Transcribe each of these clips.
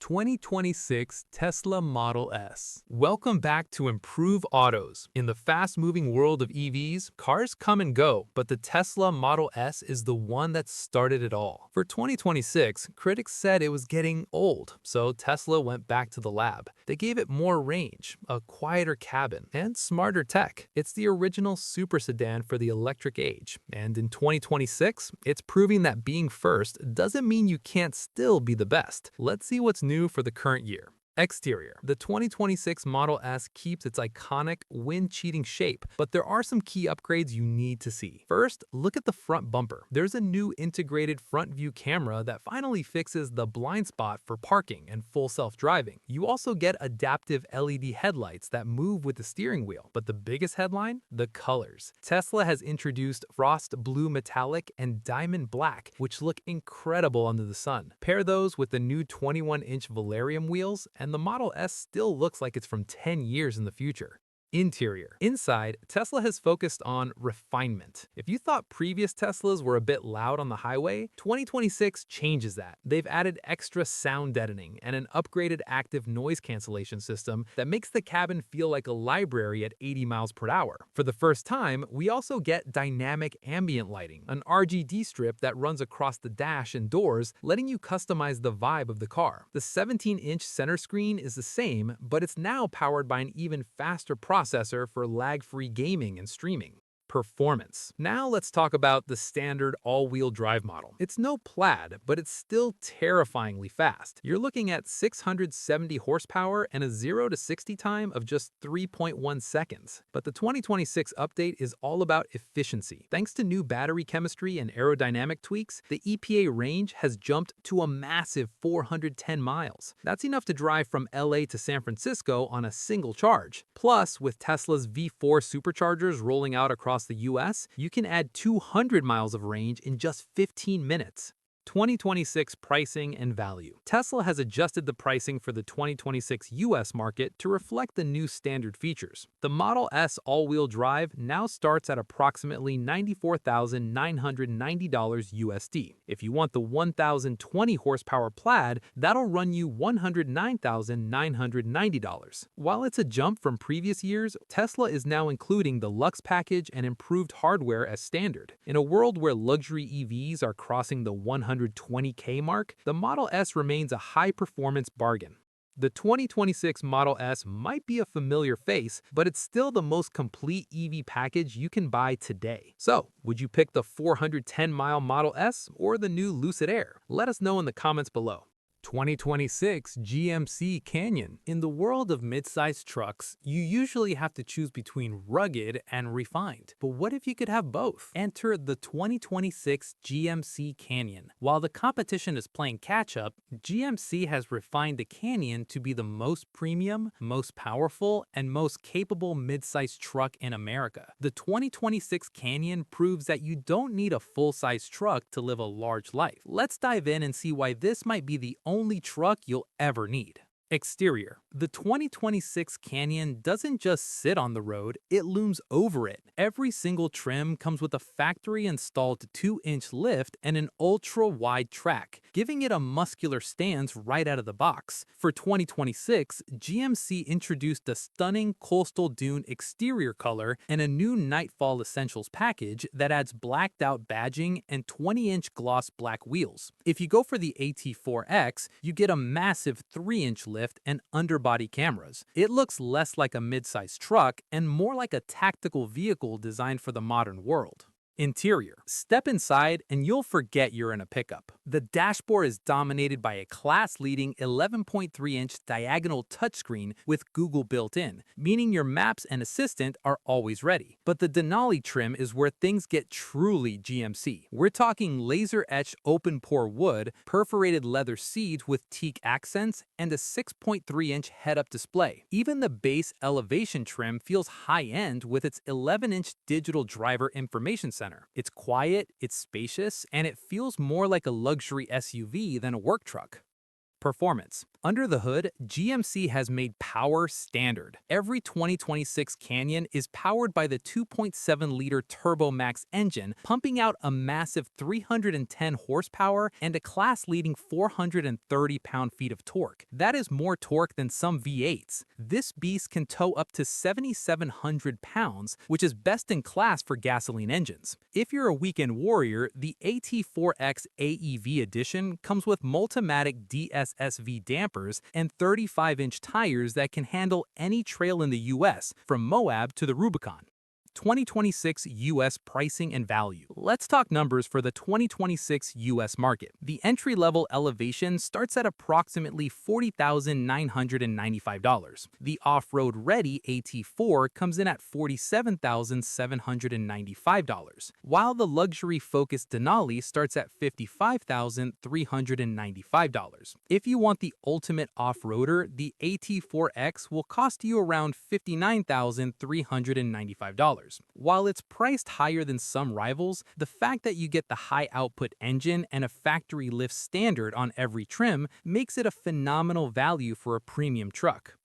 2026 Tesla Model S. Welcome back to Improve Autos. In the fast-moving world of EVs, cars come and go, but the Tesla Model S is the one that started it all. For 2026, critics said it was getting old, so Tesla went back to the lab. They gave it more range, a quieter cabin, and smarter tech. It's the original super sedan for the electric age, and in 2026, it's proving that being first doesn't mean you can't still be the best. Let's see what's new for the current year. Exterior. The 2026 Model S keeps its iconic, wind-cheating shape, but there are some key upgrades you need to see. First, look at the front bumper. There's a new integrated front view camera that finally fixes the blind spot for parking and full self-driving. You also get adaptive LED headlights that move with the steering wheel. But the biggest headline? The colors. Tesla has introduced frost blue metallic and diamond black, which look incredible under the sun. Pair those with the new 21-inch Valerium wheels, and the Model S still looks like it's from 10 years in the future. Interior. Inside, Tesla has focused on refinement. If you thought previous Teslas were a bit loud on the highway, 2026 changes that. They've added extra sound deadening and an upgraded active noise cancellation system that makes the cabin feel like a library at 80 miles per hour. For the first time, we also get dynamic ambient lighting, an RGB strip that runs across the dash and doors, letting you customize the vibe of the car. The 17-inch center screen is the same, but it's now powered by an even faster processor for lag-free gaming and streaming. Performance. Now let's talk about the standard all-wheel drive model. It's no Plaid, but it's still terrifyingly fast. You're looking at 670 horsepower and a 0 to 60 time of just 3.1 seconds. But the 2026 update is all about efficiency. Thanks to new battery chemistry and aerodynamic tweaks, the EPA range has jumped to a massive 410 miles. That's enough to drive from LA to San Francisco on a single charge. Plus, with Tesla's V4 superchargers rolling out across the US, you can add 200 miles of range in just 15 minutes. 2026 pricing and value. Tesla has adjusted the pricing for the 2026 US market to reflect the new standard features. The Model S all-wheel drive now starts at approximately $94,990 USD. If you want the 1,020 horsepower Plaid, that'll run you $109,990. While it's a jump from previous years, Tesla is now including the Lux package and improved hardware as standard. In a world where luxury EVs are crossing the 120K mark, the Model S remains a high-performance bargain. The 2026 Model S might be a familiar face, but it's still the most complete EV package you can buy today. So, would you pick the 410-mile Model S or the new Lucid Air? Let us know in the comments below. 2026 GMC Canyon. In the world of mid-sized trucks, you usually have to choose between rugged and refined. But what if you could have both? Enter the 2026 GMC Canyon. While the competition is playing catch-up, GMC has refined the Canyon to be the most premium, most powerful, and most capable mid-sized truck in America. The 2026 Canyon proves that you don't need a full-size truck to live a large life. Let's dive in and see why this might be the only truck you'll ever need. Exterior. The 2026 Canyon doesn't just sit on the road, it looms over it. Every single trim comes with a factory-installed 2-inch lift and an ultra-wide track, giving it a muscular stance right out of the box. For 2026, GMC introduced a stunning coastal dune exterior color and a new Nightfall Essentials package that adds blacked-out badging and 20-inch gloss black wheels. If you go for the AT4X, you get a massive 3-inch lift and underbody cameras. It looks less like a mid-sized truck and more like a tactical vehicle designed for the modern world. Interior. Step inside and you'll forget you're in a pickup. The dashboard is dominated by a class-leading 11.3-inch diagonal touchscreen with Google built in, meaning your maps and assistant are always ready. But the Denali trim is where things get truly GMC. We're talking laser-etched open-pore wood, perforated leather seats with teak accents, and a 6.3-inch head-up display. Even the base elevation trim feels high-end with its 11-inch digital driver information center. It's quiet, it's spacious, and it feels more like a luxury SUV than a work truck. Performance. Under the hood, GMC has made power standard. Every 2026 Canyon is powered by the 2.7-liter Turbo Max engine, pumping out a massive 310 horsepower and a class-leading 430 pound-feet of torque. That is more torque than some V8s. This beast can tow up to 7,700 pounds, which is best in class for gasoline engines. If you're a weekend warrior, the AT4X AEV edition comes with Multimatic DSSV dampers and 35-inch tires that can handle any trail in the US, from Moab to the Rubicon. 2026 U.S. pricing and value. Let's talk numbers for the 2026 U.S. market. The entry-level Elevation starts at approximately $40,995. The off-road ready AT4 comes in at $47,795, while the luxury-focused Denali starts at $55,395. If you want the ultimate off-roader, the AT4X will cost you around $59,395. While it's priced higher than some rivals, the fact that you get the high-output engine and a factory lift standard on every trim makes it a phenomenal value for a premium truck.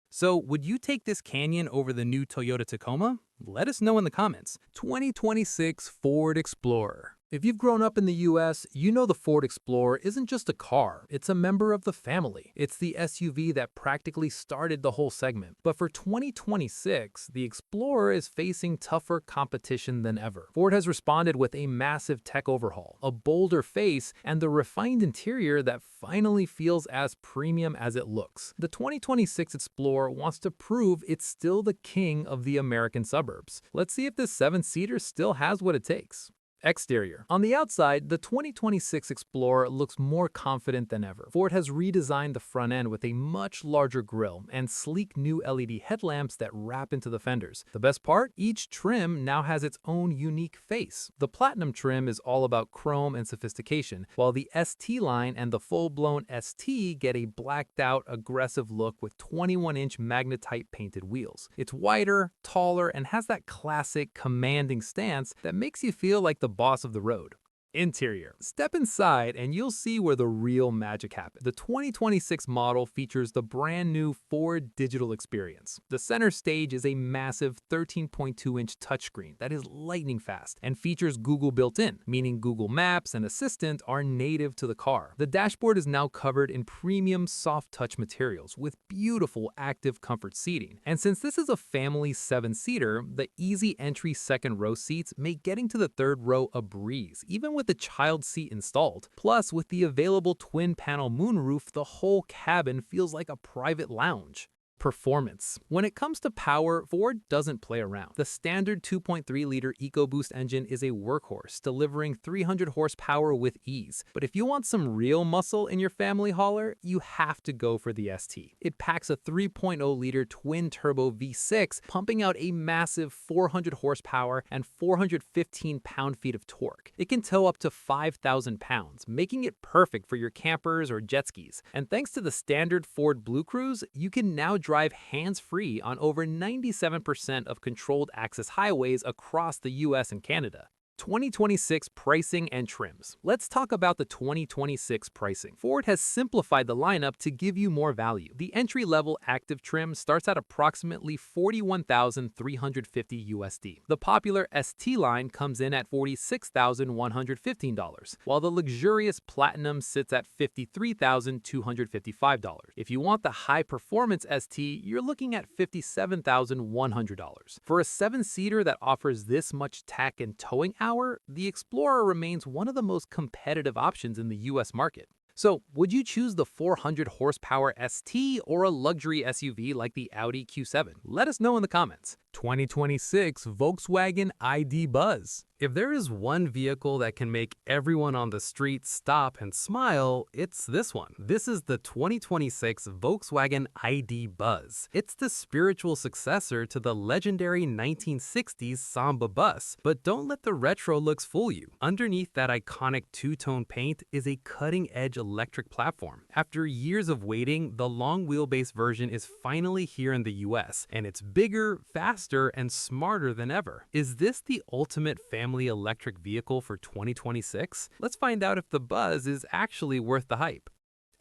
So, would you take this Canyon over the new Toyota Tacoma? Let us know in the comments. 2026 Ford Explorer. If you've grown up in the US, you know the Ford Explorer isn't just a car, it's a member of the family. It's the SUV that practically started the whole segment. But for 2026, the Explorer is facing tougher competition than ever. Ford has responded with a massive tech overhaul, a bolder face, and the refined interior that finally feels as premium as it looks. The 2026 Explorer wants to prove it's still the king of the American suburbs. Let's see if this 7-seater still has what it takes. Exterior. On the outside, the 2026 Explorer looks more confident than ever. Ford has redesigned the front end with a much larger grille and sleek new LED headlamps that wrap into the fenders. The best part? Each trim now has its own unique face. The Platinum trim is all about chrome and sophistication, while the ST line and the full-blown ST get a blacked-out, aggressive look with 21-inch magnetite painted wheels. It's wider, taller, and has that classic, commanding stance that makes you feel like the boss of the road. Interior. Step inside and you'll see where the real magic happens. The 2026 model features the brand new Ford Digital Experience. The center stage is a massive 13.2-inch touchscreen that is lightning fast and features Google built in, meaning Google Maps and Assistant are native to the car. The dashboard is now covered in premium soft touch materials with beautiful active comfort seating. And since this is a family 7-seater, the easy entry second row seats make getting to the third row a breeze, even with the child seat installed. Plus, with the available twin-panel moonroof, the whole cabin feels like a private lounge. Performance. When it comes to power, Ford doesn't play around. The standard 2.3-liter EcoBoost engine is a workhorse, delivering 300 horsepower with ease. But if you want some real muscle in your family hauler, you have to go for the ST. It packs a 3.0-liter twin-turbo V6, pumping out a massive 400 horsepower and 415 pound-feet of torque. It can tow up to 5,000 pounds, making it perfect for your campers or jet skis. And thanks to the standard Ford Blue Cruise, you can now drive hands-free on over 97% of controlled access highways across the US and Canada. 2026 pricing and trims. Let's talk about the 2026 pricing. Ford has simplified the lineup to give you more value. The entry-level active trim starts at approximately $41,350 USD. The popular ST line comes in at $46,115, while the luxurious Platinum sits at $53,255. If you want the high-performance ST, you're looking at $57,100. For a 7-seater that offers this much tech and towing hour, the Explorer remains one of the most competitive options in the US market. So, would you choose the 400 horsepower ST or a luxury SUV like the Audi Q7? Let us know in the comments. 2026 Volkswagen ID Buzz. If there is one vehicle that can make everyone on the street stop and smile, it's this one. This is the 2026 Volkswagen ID Buzz. It's the spiritual successor to the legendary 1960s Samba bus, but don't let the retro looks fool you. Underneath that iconic two-tone paint is a cutting-edge electric platform. After years of waiting, the long wheelbase version is finally here in the US, and it's bigger, faster, and smarter than ever. Is this the ultimate family electric vehicle for 2026? Let's find out if the Buzz is actually worth the hype.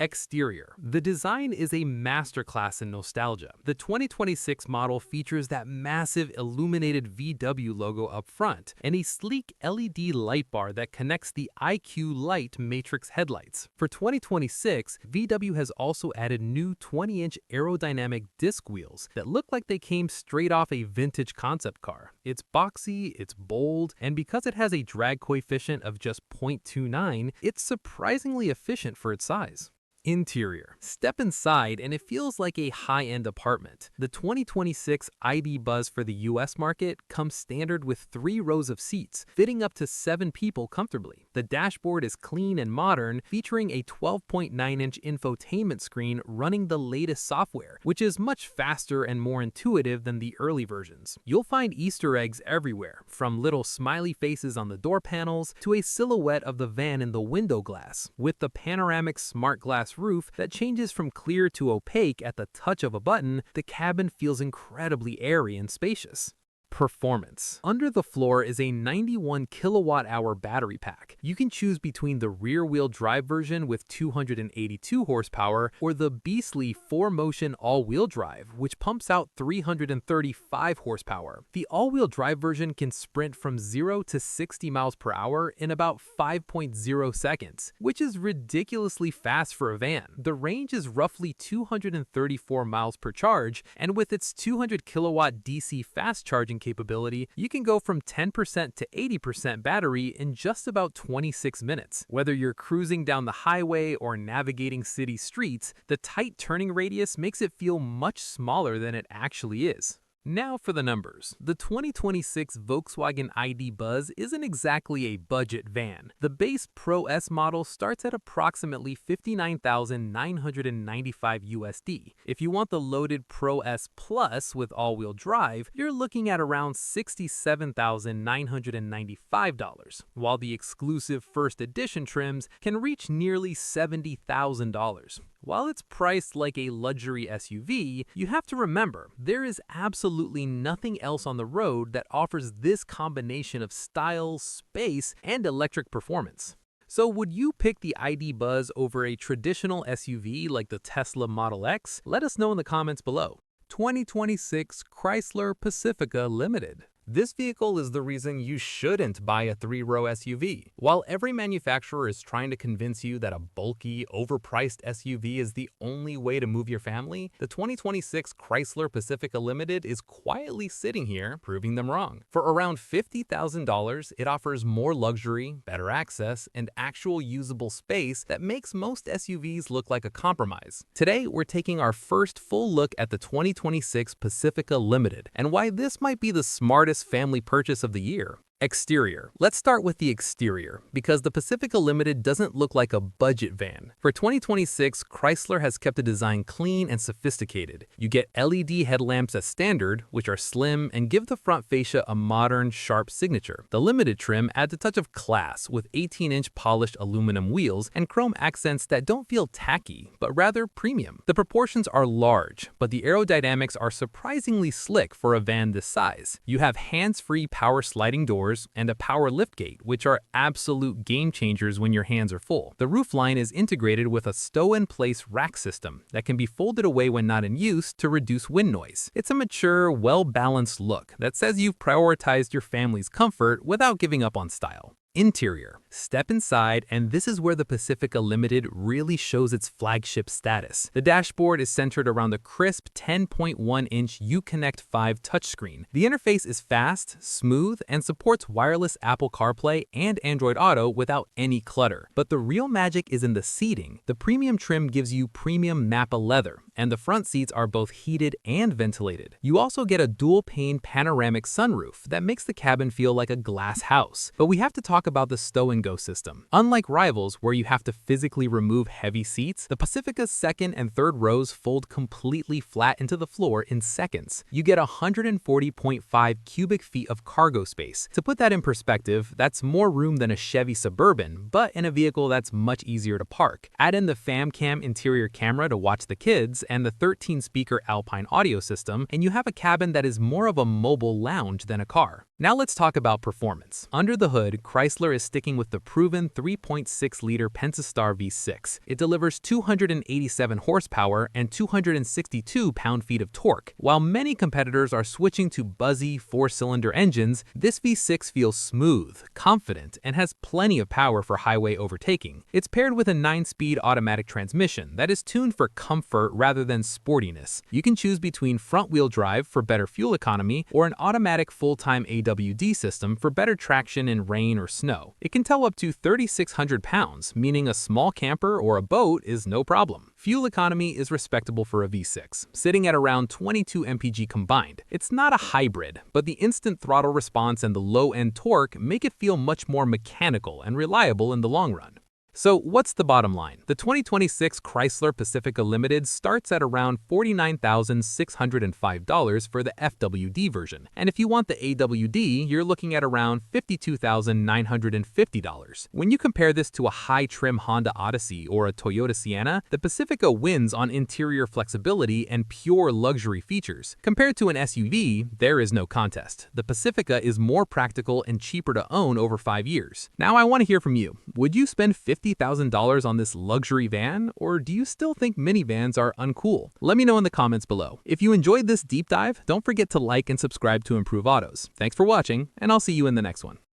Exterior. The design is a masterclass in nostalgia. The 2026 model features that massive illuminated VW logo up front and a sleek LED light bar that connects the IQ Light matrix headlights. For 2026, VW has also added new 20-inch aerodynamic disc wheels that look like they came straight off a vintage concept car. It's boxy, it's bold, and because it has a drag coefficient of just 0.29, it's surprisingly efficient for its size. Interior. Step inside and it feels like a high-end apartment. The 2026 ID Buzz for the US market comes standard with 3 rows of seats, fitting up to 7 people comfortably. The dashboard is clean and modern, featuring a 12.9-inch infotainment screen running the latest software, which is much faster and more intuitive than the early versions. You'll find Easter eggs everywhere, from little smiley faces on the door panels to a silhouette of the van in the window glass. With the panoramic smart glass roof that changes from clear to opaque at the touch of a button, the cabin feels incredibly airy and spacious. Performance. Under the floor is a 91 kilowatt-hour battery pack. You can choose between the rear-wheel drive version with 282 horsepower or the beastly 4-motion all-wheel drive, which pumps out 335 horsepower. The all-wheel drive version can sprint from 0 to 60 miles per hour in about 5.0 seconds, which is ridiculously fast for a van. The range is roughly 234 miles per charge, and with its 200 kilowatt DC fast charging capability, you can go from 10% to 80% battery in just about 26 minutes. Whether you're cruising down the highway or navigating city streets, the tight turning radius makes it feel much smaller than it actually is. Now for the numbers. The 2026 Volkswagen ID Buzz isn't exactly a budget van. The base Pro S model starts at approximately $59,995 USD. If you want the loaded Pro S Plus with all-wheel drive, you're looking at around $67,995, while the exclusive first edition trims can reach nearly $70,000. While it's priced like a luxury SUV, you have to remember, there is absolutely nothing else on the road that offers this combination of style, space, and electric performance. So would you pick the ID Buzz over a traditional SUV like the Tesla Model X? Let us know in the comments below. 2026 Chrysler Pacifica Limited. This vehicle is the reason you shouldn't buy a 3-row SUV. While every manufacturer is trying to convince you that a bulky, overpriced SUV is the only way to move your family, the 2026 Chrysler Pacifica Limited is quietly sitting here, proving them wrong. For around $50,000, it offers more luxury, better access, and actual usable space that makes most SUVs look like a compromise. Today, we're taking our first full look at the 2026 Pacifica Limited and why this might be the smartest family purchase of the year. Exterior. Let's start with the exterior, because the Pacifica Limited doesn't look like a budget van. For 2026, Chrysler has kept the design clean and sophisticated. You get LED headlamps as standard, which are slim and give the front fascia a modern, sharp signature. The Limited trim adds a touch of class with 18-inch polished aluminum wheels and chrome accents that don't feel tacky, but rather premium. The proportions are large, but the aerodynamics are surprisingly slick for a van this size. You have hands-free power sliding doors and a power liftgate, which are absolute game changers when your hands are full. The roofline is integrated with a stow-in-place rack system that can be folded away when not in use to reduce wind noise. It's a mature, well-balanced look that says you've prioritized your family's comfort without giving up on style. Interior. Step inside, and this is where the Pacifica Limited really shows its flagship status. The dashboard is centered around the crisp 10.1-inch Uconnect 5 touchscreen. The interface is fast, smooth, and supports wireless Apple CarPlay and Android Auto without any clutter. But the real magic is in the seating. The premium trim gives you premium Nappa leather, and the front seats are both heated and ventilated. You also get a dual-pane panoramic sunroof that makes the cabin feel like a glass house. But we have to talk about the stow-and-go system. Unlike rivals where you have to physically remove heavy seats, the Pacifica's second and third rows fold completely flat into the floor in seconds. You get 140.5 cubic feet of cargo space. To put that in perspective, that's more room than a Chevy Suburban, but in a vehicle that's much easier to park. Add in the FamCam interior camera to watch the kids and the 13-speaker Alpine audio system, and you have a cabin that is more of a mobile lounge than a car. Now let's talk about performance. Under the hood, Chrysler Chrysler is sticking with the proven 3.6-liter Pentastar V6. It delivers 287 horsepower and 262 pound-feet of torque. While many competitors are switching to buzzy four-cylinder engines, this V6 feels smooth, confident, and has plenty of power for highway overtaking. It's paired with a 9-speed automatic transmission that is tuned for comfort rather than sportiness. You can choose between front-wheel drive for better fuel economy or an automatic full-time AWD system for better traction in rain or snow. It can tow up to 3,600 pounds, meaning a small camper or a boat is no problem. Fuel economy is respectable for a V6, sitting at around 22 mpg combined. It's not a hybrid, but the instant throttle response and the low-end torque make it feel much more mechanical and reliable in the long run. So what's the bottom line? The 2026 Chrysler Pacifica Limited starts at around $49,605 for the FWD version. And if you want the AWD, you're looking at around $52,950. When you compare this to a high-trim Honda Odyssey or a Toyota Sienna, the Pacifica wins on interior flexibility and pure luxury features. Compared to an SUV, there is no contest. The Pacifica is more practical and cheaper to own over 5 years. Now I want to hear from you. Would you spend $50,000 on this luxury van, or do you still think minivans are uncool? Let me know in the comments below. If you enjoyed this deep dive, don't forget to like and subscribe to Improve Autos. Thanks for watching, and I'll see you in the next one.